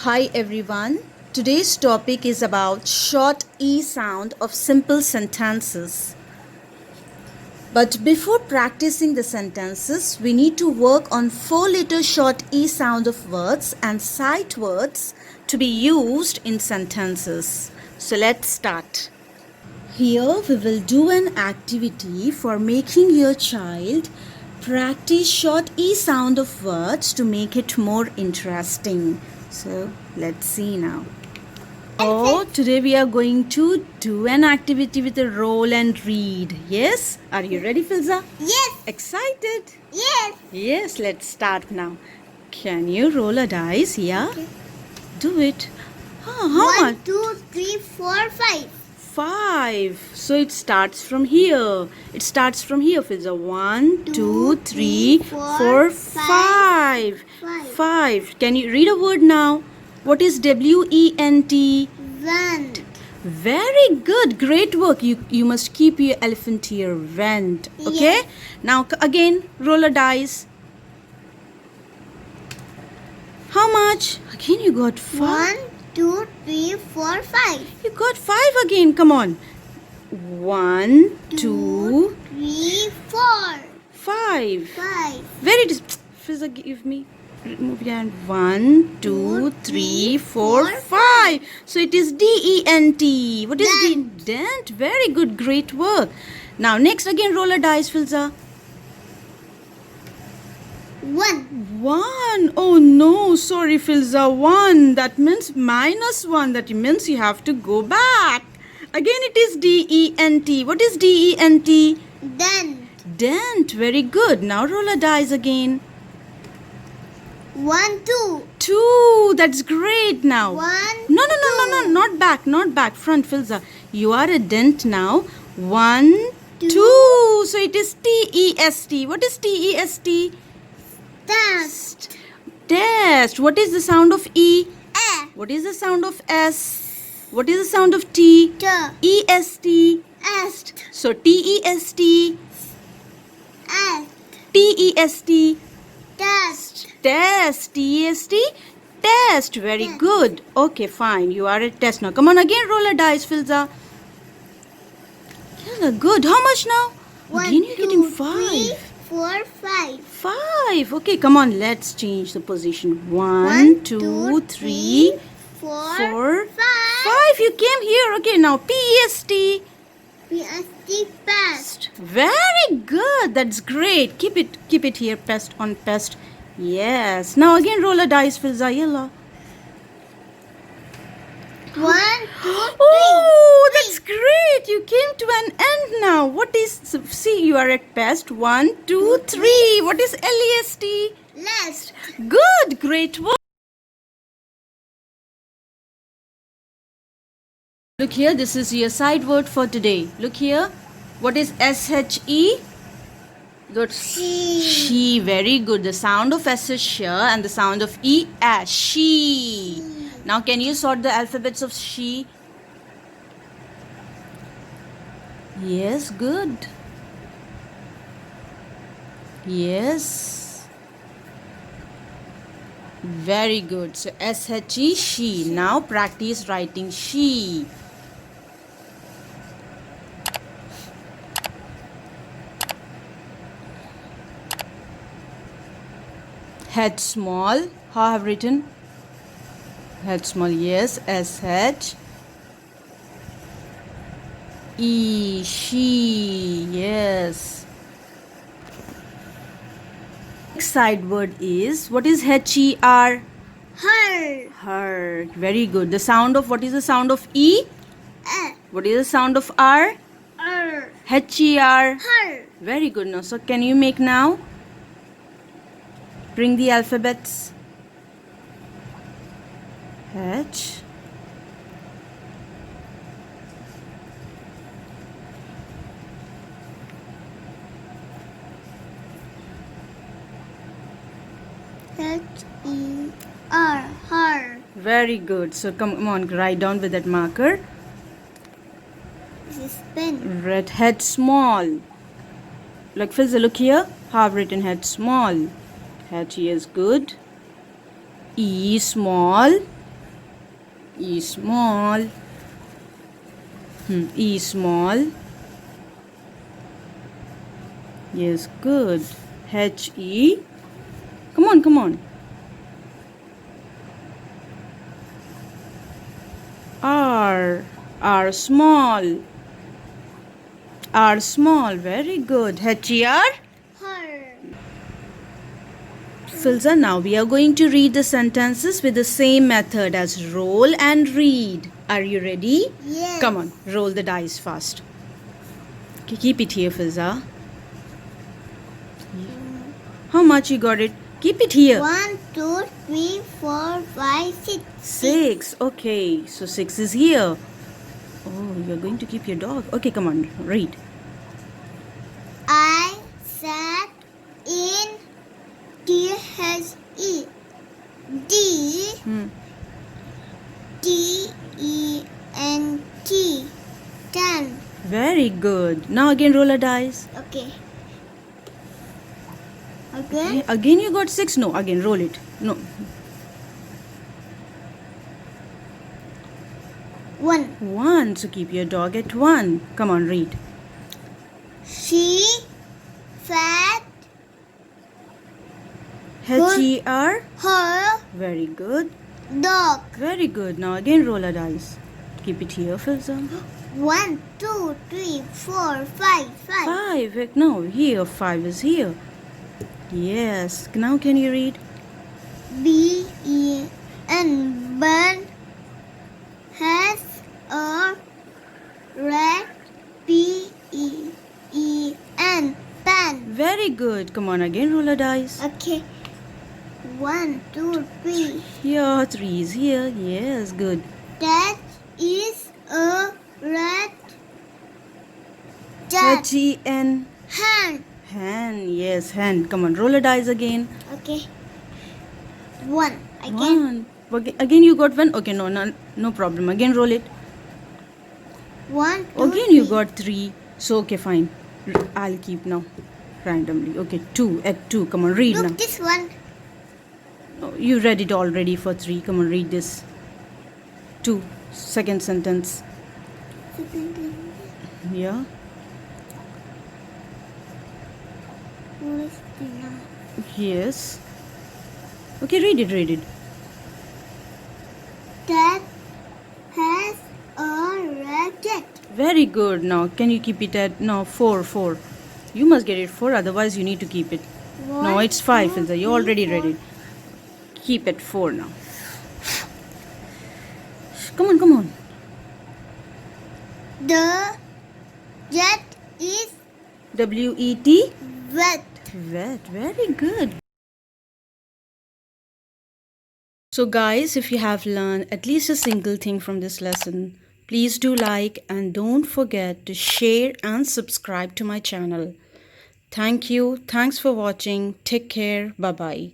Hi everyone. Today's topic is about short E sound of simple sentences. But before practicing the sentences, we need to work on 4-letter short E sound of words and sight words to be used in sentences. So let's start. Here we will do an activity for making your child practice short E sound of words to make it more interesting. So let's see now. Oh, today we are going to do an activity with a roll and read. Yes? Are you ready, Filza? Yes. Excited? Yes. Yes, let's start now. Can you roll a dice? Yeah? Okay. Do it. How much? 1, 2, 3, 4, 5. 5. So it starts from here. It starts from here, Filza. 1, 2, 3, 4, 5. 5. Can you read a word now? What is W-E-N-T? Vent. Very good. Great work. You must keep your elephant here. Vent. Okay? Yes. Now again, roll a dice. How much? Again you got 5. 1, 2, 3, 4, 5. You got 5 again. Come on. 1, 2, 3, 4. 5. 5. Very Fizza, give me. Remove your hand. 1, 2, 3, 4, 5. So it is D-E-N-T. What is Dent. Dent. Very good. Great work. Now next again roll a dice, Filza. 1. 1. Oh no. Sorry, Filza. 1. That means -1. That means you have to go back. Again it is D-E-N-T. What is D-E-N-T? Dent. Dent. Very good. Now roll a dice again. 1, 2. 2. That's great now. 1. No. Not back. Not back. Front, Filza. You are a dent now. 1, 2. So it is T-E-S-T. What is T-E-S-T? Test. Test. What is the sound of E? A. What is the sound of S? What is the sound of T? T. E-S-T. Est. So T-E-S-T. Est. T-E-S-T. Test. Test. T-E-S-T. Test. Very Test. good. Okay, fine. You are a test now. Come on again. Roll a dice, Filza. Yeah, good. How much now? 1, Again you're 2, getting 3, 5. 4, 5. 5. Okay, come on. Let's change the position. 1, 1, 2, 3, 4, 4, 5. 5. You came here. Okay, now P-E-S-T. P-S-T. Pest. Very good. That's great. Keep it here. Pest on pest. Yes. Now again roll a dice, Filza. Yalla. 1, 2, 3. Oh, that's great. You came to an end now. What is, see, you are at pest. 1, 2, 3. What is L-E-S-T? Lest. Good. Great work. Look here. This is your side word for today. Look here. What is S-H-E? Good. She. She. Very good. The sound of S is sh and the sound of E as she. Now can you sort the alphabets of she? Yes, good. Yes. Very good. So S-H-E, she. Now practice writing she. Head small. How I have written? Head small. Yes. S-H. E. She. Yes. Next side word is, what is H-E-R? Her. Her. Very good. The sound of, what is the sound of E? What is the sound of R? H-E-R. Her. Very good. Now, so can you make now? Bring the alphabets. H. H-E-R. Her. Very good. So come on, write down with that marker. This is pen. Red head small. Like Filza, look here. How I've written head small. H is good. E small. E small. E small. Yes, good. H E. Come on, come on. R. R small. R small. Very good. H E R. Her. Filza, now we are going to read the sentences with the same method as roll and read. Are you ready? Yes. Come on, roll the dice fast. Keep it here, Filza. How much you got it? Keep it here. 1, 2, 3, 4, 5, 6. 6. Okay, so 6 is here. Oh, you're going to keep your dog. Okay, come on, read. I sat in THE DENT 10. Very good. Now again roll a dice. Okay. Okay. Again you got 6. No, again roll it. No. 1. 1. So keep your dog at 1. Come on, read. She fed H-E-R. her Very good. dog. Very good. Now again roll a dice. Keep it here, Filza. 1, 2, 3, 4, 5, 5. 5. No, here. 5 is here. Yes. Now can you read? B-E-N. Ben has a red P-E-E-N. Pen. Very good. Come on, again roll a dice. Okay. 1, 2, 3. Here, 3 is here. Yes, good. That is a red cat. H-E-N. Hand. Hen. Yes, hen. Come on, roll a dice again. Okay. 1. Again. 1. Again you got 1. Okay, no problem. Again roll it. 1, 2, Again you got 3. So, okay, fine. I'll keep now. Randomly. Okay, 2. At 2. Come on, read Look, now. this one. Oh, you read it already for 3. Come on, read this. 2. Second sentence. Yeah. Yes. Okay, read it, read it. That has a red cat. Very good. Now, can you keep it at 4? You must get it 4, otherwise you need to keep it. No, it's 5, Filza. You already read it. Keep it 4 now. Come on. The jet is W-E-T? wet. Wet. Very good. So guys, if you have learned at least a single thing from this lesson, please do like and don't forget to share and subscribe to my channel. Thank you. Thanks for watching. Take care. Bye-bye.